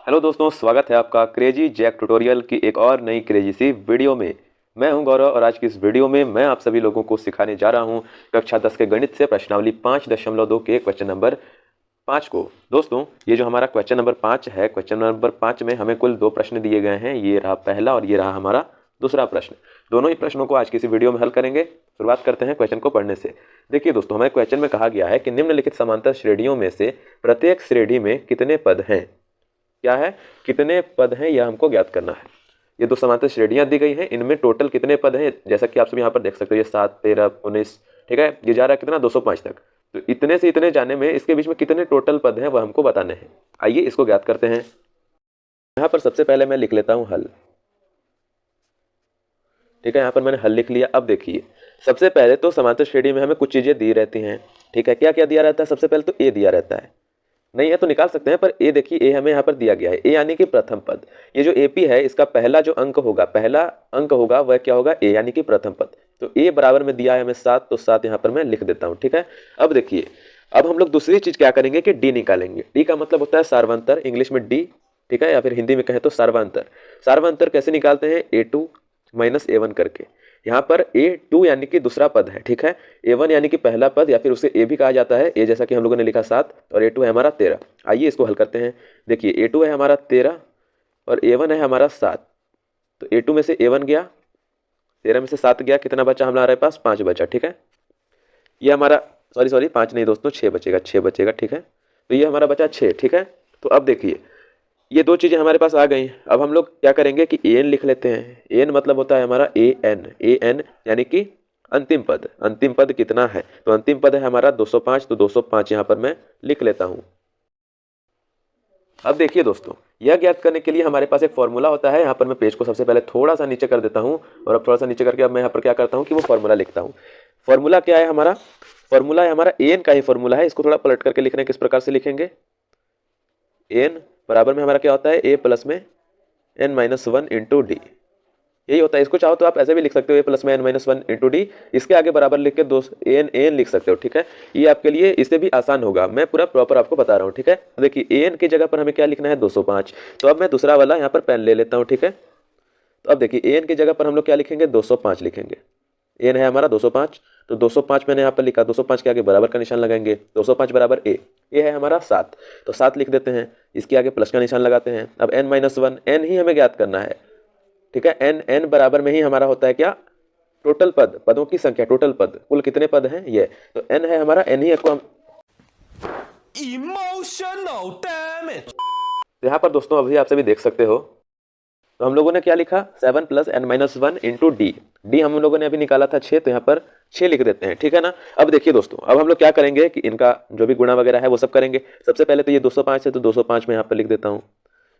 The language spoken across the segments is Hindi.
हेलो दोस्तों, स्वागत है आपका क्रेजी जैक ट्यूटोरियल की एक और नई क्रेजी सी वीडियो में। मैं हूं गौरव और आज की इस वीडियो में मैं आप सभी लोगों को सिखाने जा रहा हूं कक्षा 10 के गणित से प्रश्नावली 5.2 के क्वेश्चन नंबर 5 को। दोस्तों, ये जो हमारा क्वेश्चन नंबर 5 है, क्वेश्चन नंबर 5 में हमें कुल 2 प्रश्न दिए गए हैं। ये रहा पहला और ये रहा हमारा दूसरा प्रश्न। दोनों ही प्रश्नों को आज की इसी वीडियो में हल करेंगे। शुरुआत करते हैं क्वेश्चन को पढ़ने से। देखिए दोस्तों, हमारे क्वेश्चन में कहा गया है कि निम्नलिखित समांतर श्रेणियों में से प्रत्येक श्रेणी में कितने पद हैं। क्या है, कितने पद हैं यह हमको ज्ञात करना है। ये दो समांतर श्रेणियां दी गई हैं, इनमें टोटल कितने पद हैं, जैसा कि आप सब यहाँ पर देख सकते हो। ये 7, 13, 19, ठीक है, ये जा रहा है कितना 205 तक। तो इतने से इतने जाने में इसके बीच में कितने टोटल पद हैं वह हमको बताने हैं। आइए इसको ज्ञात करते हैं। यहाँ पर सबसे पहले मैं लिख लेता हूँ हल। ठीक है, यहाँ पर मैंने हल लिख लिया। अब देखिए, सबसे पहले तो समांतर श्रेणी में हमें कुछ चीजें दी रहती हैं। ठीक है, क्या क्या दिया रहता है। सबसे पहले तो ए दिया रहता है, नहीं है तो निकाल सकते हैं, पर ए देखिए, ए हमें यहाँ पर दिया गया है, ए यानी कि प्रथम पद। ये जो एपी है इसका पहला जो अंक होगा, पहला अंक होगा वह क्या होगा, ए यानी कि प्रथम पद। तो ए बराबर में दिया है हमें 7, तो 7 यहाँ पर मैं लिख देता हूँ। ठीक है, अब देखिए, अब हम लोग दूसरी चीज क्या करेंगे कि डी निकालेंगे। डी का मतलब होता है सार्वंतर, इंग्लिश में डी, ठीक है, या फिर हिंदी में कहें तो सार्वंतर। सार्वंतर कैसे निकालते हैं, A2 माइनस A1 करके। यहाँ पर A2 यानी कि दूसरा पद है, ठीक है, A1 यानी कि पहला पद, या फिर उसे A भी कहा जाता है। A जैसा कि हम लोगों ने लिखा 7 और A2 है हमारा 13। आइए इसको हल करते हैं। देखिए, A2 है हमारा 13 और A1 है हमारा 7। तो A2 में से A1 गया, 13 में से 7 गया, कितना बचा हमारे पास, 5 बचा। ठीक है, ये हमारा सॉरी 5 नहीं दोस्तों, 6 बचेगा, 6 बचेगा। ठीक है, तो ये हमारा बचा 6। ठीक है, तो अब देखिए, ये दो चीजें हमारे पास आ गई। अब हम लोग क्या करेंगे कि एन लिख लेते हैं। एन मतलब होता है हमारा ए एन यानी कि अंतिम पद। अंतिम पद कितना है, तो अंतिम पद है हमारा 205। तो 205 यहां पर मैं लिख लेता हूं। अब देखिए दोस्तों, यह ज्ञात करने के लिए हमारे पास एक फॉर्मूला होता है। यहाँ पर मैं पेज को सबसे पहले थोड़ा सा नीचे कर देता हूँ और अब थोड़ा सा नीचे करके अब मैं यहाँ पर क्या करता हूँ कि वो फॉर्मूला लिखता हूँ। फॉर्मूला क्या है हमारा, फॉर्मूला है हमारा एन का ही फॉर्मूला है। इसको थोड़ा पलट करके लिख रहे हैं, किस प्रकार से लिखेंगे। एन बराबर में हमारा क्या होता है, ए प्लस में एन माइनस 1 इंटू डी, यही होता है। इसको चाहो तो आप ऐसे भी लिख सकते हो, ए प्लस में एन माइनस 1 इंटू डी। इसके आगे बराबर लिख के दो एन एन लिख सकते हो। ठीक है, ये आपके लिए इससे भी आसान होगा, मैं पूरा प्रॉपर आपको बता रहा हूँ। ठीक है, देखिए एन की जगह पर हमें क्या लिखना है, 205। तो अब मैं दूसरा वाला यहाँ पर पेन ले लेता हूँ। ठीक है, तो अब देखिए एन की जगह पर हम लोग क्या लिखेंगे, 205 लिखेंगे। एन है हमारा 205, तो 205 मैंने यहाँ पर लिखा, 205 के आगे बराबर का निशान लगाएंगे। 205 बराबर ए है हमारा 7, तो 7 लिख देते हैं। इसके आगे प्लस का निशान लगाते हैं। अब n माइनस 1, एन ही हमें ज्ञात करना है। ठीक है, एन एन बराबर में ही हमारा होता है क्या, टोटल पद, पदों की संख्या, टोटल पद, कुल कितने पद हैं ये। तो एन है हमारा, एन ही को हम Emotional damage. तो यहाँ पर दोस्तों अभी आप सभी देख सकते हो। तो हम लोगों ने क्या लिखा, 7 plus n minus 1 into d. D हम लोगों ने अभी निकाला था 6, तो यहाँ पर 6 लिख देते हैं। ठीक है ना। अब देखिए दोस्तों, अब हम लोग क्या करेंगे कि इनका जो भी गुणा वगैरह है वो सब करेंगे। सबसे पहले तो ये 205 है, तो 205 में यहाँ पर लिख देता हूँ।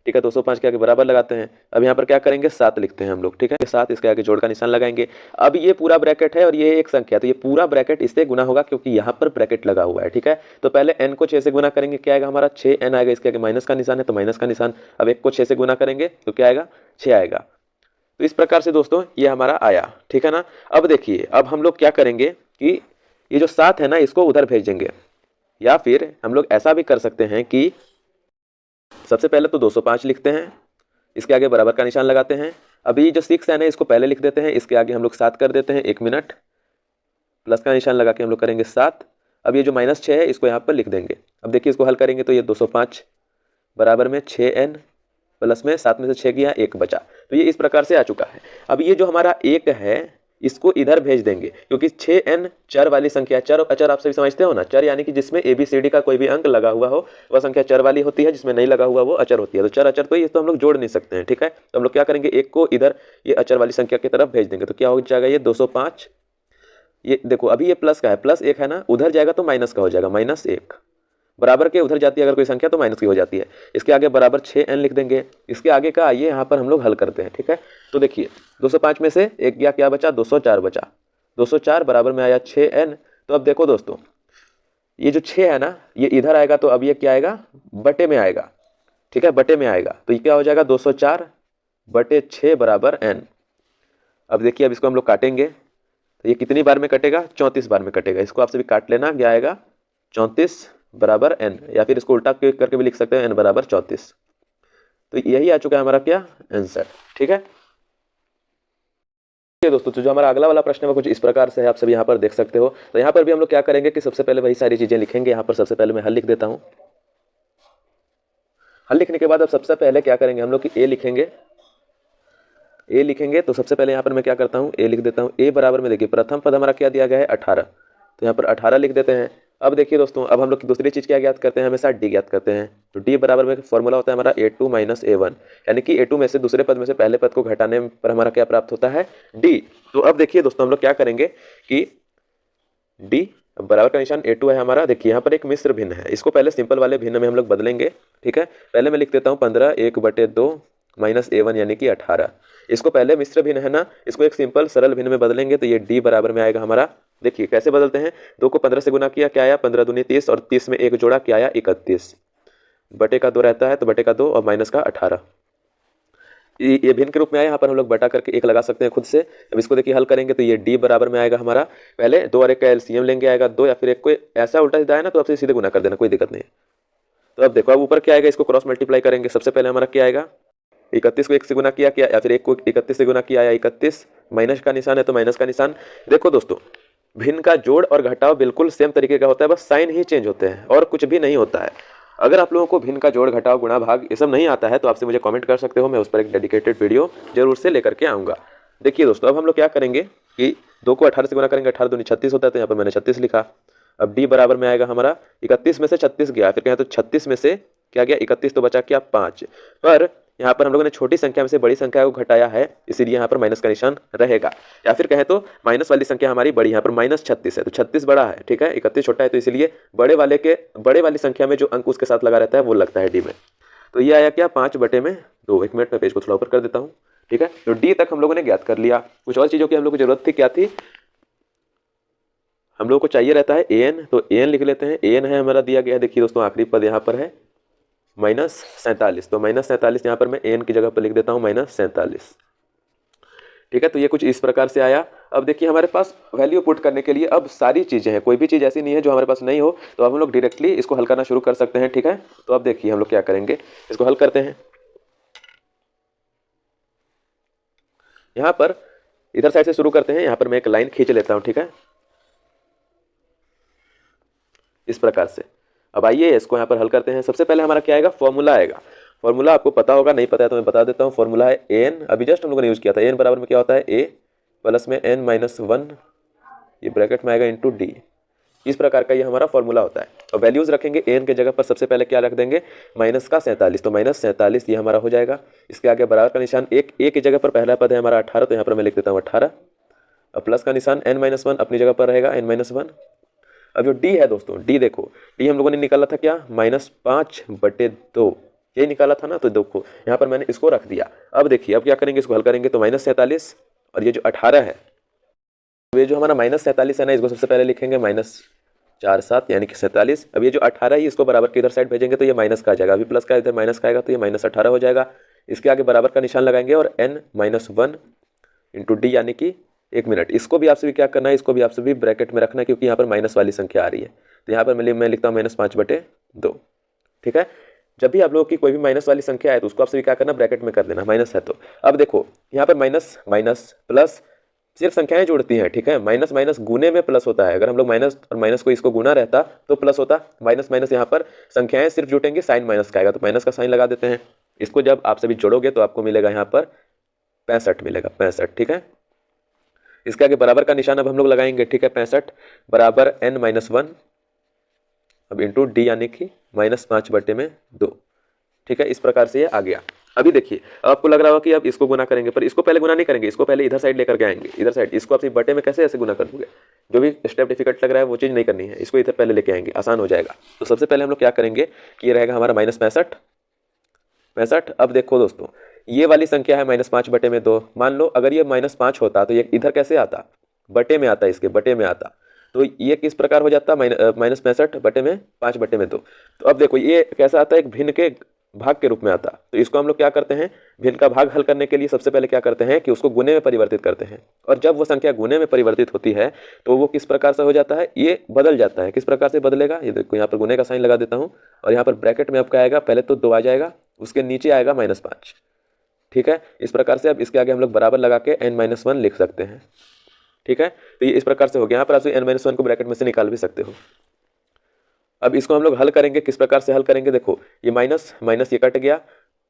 ठीक है, 205 के आगे बराबर लगाते हैं। अब यहाँ पर क्या करेंगे, 7 लिखते हैं हम लोग। ठीक है, 7 इसके आगे जोड़ का निशान लगाएंगे। अब ये पूरा ब्रैकेट है और ये एक संख्या, तो ये पूरा ब्रैकेट इससे गुना होगा क्योंकि यहाँ पर ब्रैकेट लगा हुआ है। ठीक है, तो पहले n को 6 से गुना करेंगे, क्या आएगा हमारा 6n आएगा। इसके आगे माइनस का निशान है तो माइनस का निशान। अब 1 को 6 से गुना करेंगे तो क्या आएगा, 6 आएगा। तो इस प्रकार से दोस्तों ये हमारा आया। ठीक है ना। अब देखिए, अब हम लोग क्या करेंगे कि ये जो 7 है ना, इसको उधर भेजेंगे, या फिर हम लोग ऐसा भी कर सकते हैं कि सबसे पहले तो 205 लिखते हैं, इसके आगे बराबर का निशान लगाते हैं। अभी जो 6 है ना, इसको पहले लिख देते हैं, इसके आगे हम लोग 7 कर देते हैं। 1 मिनट, प्लस का निशान लगा के हम लोग करेंगे 7। अब ये जो माइनस 6 है इसको यहाँ पर लिख देंगे। अब देखिए इसको हल करेंगे तो ये 205 बराबर में 6n प्लस में 7 में से 6 गया, 1 बचा। तो ये इस प्रकार से आ चुका है। अब ये जो हमारा 1 है इसको इधर भेज देंगे क्योंकि 6n चर वाली संख्या, चर अचर आप सभी समझते हो ना। चर यानी कि जिसमें ABCD का कोई भी अंक लगा हुआ हो वह संख्या चर वाली होती है, जिसमें नहीं लगा हुआ वो अचर होती है। तो चर अचर तो ये तो हम लोग जोड़ नहीं सकते हैं। ठीक है, तो हम लोग क्या करेंगे, 1 को इधर ये अचर वाली संख्या की तरफ भेज देंगे। तो क्या हो जाएगा, ये 205, ये देखो अभी ये प्लस का है, प्लस 1 है ना, उधर जाएगा तो माइनस का हो जाएगा, -1। बराबर के उधर जाती है अगर कोई संख्या तो माइनस की हो जाती है। इसके आगे बराबर 6n लिख देंगे। इसके आगे का आइए यहाँ पर हम लोग हल करते हैं। ठीक है, तो देखिए 205 में से 1 गया, क्या बचा, 204 बचा। 204 बराबर में आया 6n। तो अब देखो दोस्तों, ये जो 6 है ना, ये इधर आएगा तो अब ये क्या आएगा, बटे में आएगा। ठीक है, बटे में आएगा तो ये क्या हो जाएगा, 204 बटे 6 बराबर n। अब देखिए, अब इसको हम लोग काटेंगे तो ये कितनी बार में कटेगा, 34 बार में कटेगा। इसको आपसे भी काट लेना, क्या आएगा 34 बराबर n, या फिर इसको उल्टा करके भी लिख सकते हैं, n बराबर 34। तो यही आ चुका है हमारा क्या आंसर। ठीक है दोस्तों, तो जो हमारा अगला वाला प्रश्न है वो कुछ इस प्रकार से है, आप सभी यहाँ पर देख सकते हो। तो यहाँ पर भी हम लोग क्या करेंगे कि सबसे पहले वही सारी चीजें लिखेंगे। यहाँ पर सबसे पहले मैं हल लिख देता हूँ। हल लिखने के बाद अब सबसे पहले क्या करेंगे हम लोग कि ए लिखेंगे। ए लिखेंगे तो सबसे पहले यहाँ पर मैं क्या करता हूँ, ए लिख देता हूँ। ए बराबर में देखिए प्रथम पद हमारा क्या दिया गया है 18, तो यहाँ पर 18 लिख देते हैं। अब देखिए दोस्तों, अब हम लोग दूसरी चीज क्या ज्ञात करते हैं, हमेशा डी ज्ञात करते हैं। तो डी बराबर में फॉर्मूला होता है हमारा a2 माइनस a1, यानी कि a2 में से दूसरे पद में से पहले पद को घटाने पर हमारा क्या प्राप्त होता है डी। तो अब देखिए दोस्तों, हम लोग क्या करेंगे कि डी बराबर का निशान a2 है हमारा। देखिए यहाँ पर एक मिश्र भिन्न है, इसको पहले सिंपल वाले भिन्न में हम लोग बदलेंगे। ठीक है, पहले मैं लिख देता हूँ 15 1/2 माइनस a1 यानी कि 18। इसको पहले मिश्र भिन्न है ना, इसको एक सिंपल सरल भिन्न में बदलेंगे तो ये डी बराबर में आएगा हमारा। देखिए कैसे बदलते हैं, 2 को 15 से गुना किया, क्या आया 15 दूनी 30, और 30 में एक जोड़ा, क्या आया 31। बटे का 2 रहता है तो बटे का 2 और माइनस का 18, ये भिन्न के रूप में आया। यहाँ पर हम लोग बटा करके 1 लगा सकते हैं खुद से। अब इसको देखिए हल करेंगे तो ये डी बराबर में आएगा हमारा। पहले 2 और 1 का एलसीएम लेंगे, आएगा 2, या फिर एक कोई ऐसा उल्टा सीधा है ना तो आपसे सीधे गुना कर देना, कोई दिक्कत नहीं है। तो अब देखो, अब ऊपर क्या आएगा, इसको क्रॉस मल्टीप्लाई करेंगे। सबसे पहले हमारा क्या आएगा, 31 को 1 से गुना किया, या फिर 1 को 31 से गुना किया, या 31 माइनस का निशान है तो माइनस का निशान। देखो दोस्तों, भिन्न का जोड़ और घटाव बिल्कुल सेम तरीके का होता है, बस साइन ही चेंज होते हैं और कुछ भी नहीं होता है। अगर आप लोगों को भिन्न का जोड़ घटाव गुणा भाग ये सब नहीं आता है तो आपसे मुझे कमेंट कर सकते हो, मैं उस पर एक डेडिकेटेड वीडियो जरूर से लेकर के आऊँगा। देखिए दोस्तों, अब हम लोग क्या करेंगे कि 2 को 18 से गुना करेंगे, 18 दूनी 36 होता है, तो यहाँ पर मैंने 36 लिखा। अब डी बराबर में आएगा हमारा 31 में से 36 गया, फिर कहें तो 36 में से क्या गया 31, तो बचा क्या 5। पर यहाँ पर हम लोगों ने छोटी संख्या में से बड़ी संख्या को घटाया है, इसीलिए यहाँ पर माइनस का निशान रहेगा। या फिर कहें तो माइनस वाली संख्या हमारी बड़ी, यहाँ पर माइनस 36 है तो 36 बड़ा है। ठीक है, 31 छोटा है, तो इसलिए बड़े वाली संख्या में जो अंक उसके साथ लगा रहता है वो लगता है डी में। तो ये आया क्या 5/2। 1 मिनट में पेज को थोड़ा ऊपर कर देता हूँ। ठीक है, तो डी तक हम लोगों ने ज्ञात कर लिया। कुछ और चीजों की हम लोग को जरूरत थी, क्या थी, हम लोग को चाहिए रहता है an, तो an लिख लेते हैं। an है हमारा दिया गया, देखिए दोस्तों आखिरी पद यहाँ पर है -47, तो -47 यहाँ पर मैं an की जगह पर लिख देता हूँ -47। ठीक है, तो ये कुछ इस प्रकार से आया। अब देखिए हमारे पास वैल्यू पुट करने के लिए अब सारी चीजें हैं, कोई भी चीज ऐसी नहीं है जो हमारे पास नहीं हो, तो अब हम लोग डायरेक्टली इसको हल करना शुरू कर सकते हैं। ठीक है, तो अब देखिए हम लोग क्या करेंगे, इसको हल करते हैं। यहाँ पर इधर साइड से शुरू करते हैं, यहाँ पर मैं एक लाइन खींच लेता हूँ। ठीक है, इस प्रकार से। अब आइए इसको यहाँ पर हल करते हैं। सबसे पहले हमारा क्या आएगा, फॉर्मूला आएगा। फॉर्मूला आपको पता होगा, नहीं पता है तो मैं बता देता हूँ। फॉर्मूला है एन, अभी जस्ट हम लोगों ने यूज किया था। एन बराबर में क्या होता है, ए प्लस में एन माइनस 1, ये ब्रैकेट में आएगा इंटू डी। इस प्रकार का ये हमारा फॉर्मूला होता है। और वैल्यूज रखेंगे, एन के जगह पर सबसे पहले क्या रख देंगे, माइनस का 47, तो -47 ये हमारा हो जाएगा। इसके आगे बराबर का निशान, एक ए की जगह पर पहला पद है हमारा 18, तो यहाँ पर मैं लिख देता हूँ 18। और प्लस का निशान n-1 अपनी जगह पर रहेगा, n-1। अब जो डी है दोस्तों, डी देखो, डी हम लोगों ने निकाला था क्या, -5/2, ये निकाला था ना। तो देखो यहाँ पर मैंने इसको रख दिया। अब देखिए अब क्या करेंगे, इसको हल करेंगे तो -47 और ये जो 18 है, ये जो हमारा -47 है ना, इसको सबसे पहले लिखेंगे -47 यानी कि 47। अब ये जो 18 है इसको बराबर के इधर साइड भेजेंगे तो ये माइनस का आ जाएगा, अभी प्लस का इधर माइनस का आएगा तो ये -18 हो जाएगा। इसके आगे बराबर का निशान लगाएंगे और n-1 इंटू डी, यानी कि 1 मिनट। इसको भी आपसे भी क्या करना है, इसको भी आपसे भी ब्रैकेट में रखना है, क्योंकि यहाँ पर माइनस वाली संख्या आ रही है। तो यहाँ पर मैं लिखता हूँ -5/2। ठीक है, जब भी आप लोगों की कोई भी माइनस वाली संख्या है तो उसको आपसे भी क्या करना, ब्रैकेट में कर देना, माइनस है तो। अब देखो यहाँ पर माइनस माइनस प्लस सिर्फ संख्याएं जोड़ती हैं। ठीक है, माइनस माइनस गुने में प्लस होता है। अगर हम लोग माइनस और माइनस को इसको गुना रहता तो प्लस होता, माइनस माइनस यहाँ पर संख्याएं सिर्फ जुटेंगी, साइन माइनस का आएगा, तो माइनस का साइन लगा देते हैं। इसको जब आप सभी जोड़ोगे तो आपको मिलेगा यहाँ पर 65 मिलेगा, 65। ठीक है, इसके आगे बराबर का निशान अब हम लोग लगाएंगे। ठीक है, 65 बराबर n-1 अब इंटू डी, यानी कि -5/2। ठीक है, इस प्रकार से ये आ गया। अभी देखिए, अब आपको लग रहा होगा कि अब इसको गुना करेंगे, पर इसको पहले गुना नहीं करेंगे, इसको पहले इधर साइड लेकर के आएंगे। इधर साइड इसको आप बटे में कैसे ऐसे गुना कर दोगे, जो भी स्टेप डिफिकल्ट लग रहा है वो चीज़ नहीं करनी है, इसको इधर पहले लेके आएंगे, आसान हो जाएगा। तो सबसे पहले हम लोग क्या करेंगे कि ये रहेगा हमारा -65। अब देखो दोस्तों, ये वाली संख्या है -5/2। मान लो अगर ये -5 होता तो ये इधर कैसे आता, बटे में आता, इसके बटे में आता, तो ये किस प्रकार हो जाता, -65 बटे में 5/2। तो अब देखो ये कैसा आता है, एक भिन्न के भाग के रूप में आता। तो इसको हम लोग क्या करते हैं, भिन्न का भाग हल करने के लिए सबसे पहले क्या करते हैं कि उसको गुने में परिवर्तित करते हैं। और जब वो संख्या गुने में परिवर्तित होती है तो वो किस प्रकार से हो जाता है, ये बदल जाता है। किस प्रकार से बदलेगा, ये देखो यहाँ पर गुने का साइन लगा देता हूँ और यहाँ पर ब्रैकेट में आपका आएगा, पहले तो 2 आ जाएगा उसके नीचे आएगा -5। ठीक है, इस प्रकार से अब इसके आगे हम लोग बराबर लगा के n-1 लिख सकते हैं। ठीक है, तो ये इस प्रकार से हो गया। यहाँ पर आप n-1 को ब्रैकेट में से निकाल भी सकते हो। अब इसको हम लोग हल करेंगे, किस प्रकार से हल करेंगे, देखो ये माइनस माइनस ये कट गया,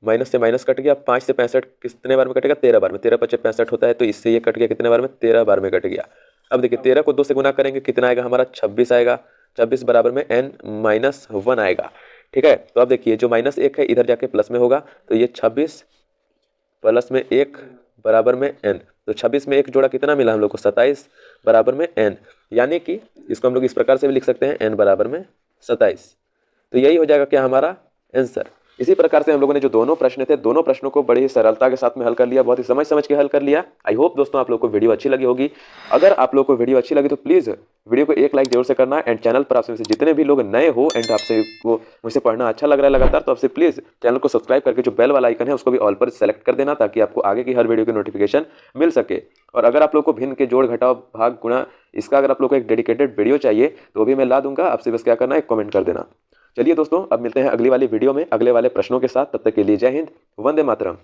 माइनस से माइनस कट गया, 5 से 65 कितने बार में कटेगा, 13 बार में, 13 × 5 = 65 होता है, तो इससे ये कट गया कितने बार में, 13 बार में कट गया। अब देखिए 13 को 2 से गुना करेंगे, कितना आएगा हमारा, 26 आएगा, 26 बराबर में n-1 आएगा। ठीक है, तो अब देखिए जो -1 है इधर जाके प्लस में होगा, तो ये 26 प्लस में 1 बराबर में n, तो 26 में 1 जोड़ा कितना मिला हम लोग को, 27 बराबर में n, यानी कि इसको हम लोग इस प्रकार से भी लिख सकते हैं, n बराबर में 27। तो यही हो जाएगा क्या हमारा आंसर। इसी प्रकार से हम लोगों ने जो दोनों प्रश्न थे, दोनों प्रश्नों को बड़ी ही सरलता के साथ में हल कर लिया, बहुत ही समझ समझ के हल कर लिया। आई होप दोस्तों आप लोग को वीडियो अच्छी लगी होगी। अगर आप लोग को वीडियो अच्छी लगी तो प्लीज़ वीडियो को एक लाइक जरूर से करना। एंड चैनल पर आपसे जितने भी लोग नए हो एंड आपसे को मुझसे पढ़ना अच्छा लग रहा है लगातार, तो आपसे प्लीज़ चैनल को सब्सक्राइब करके जो बेल वाला आइकन है उसको भी ऑल पर सेलेक्ट कर देना, ताकि आपको आगे की हर वीडियो की नोटिफिकेशन मिल सके। और अगर आप लोग को भिन्न के जोड़ घटाव भाग गुणा इसका अगर आप लोग को एक डेडिकेटेड वीडियो चाहिए तो भी मैं ला दूंगा, आपसे बस क्या करना है, कमेंट कर देना। चलिए दोस्तों, अब मिलते हैं अगली वाली वीडियो में अगले वाले प्रश्नों के साथ। तब तक के लिए जय हिंद, वंदे मातरम।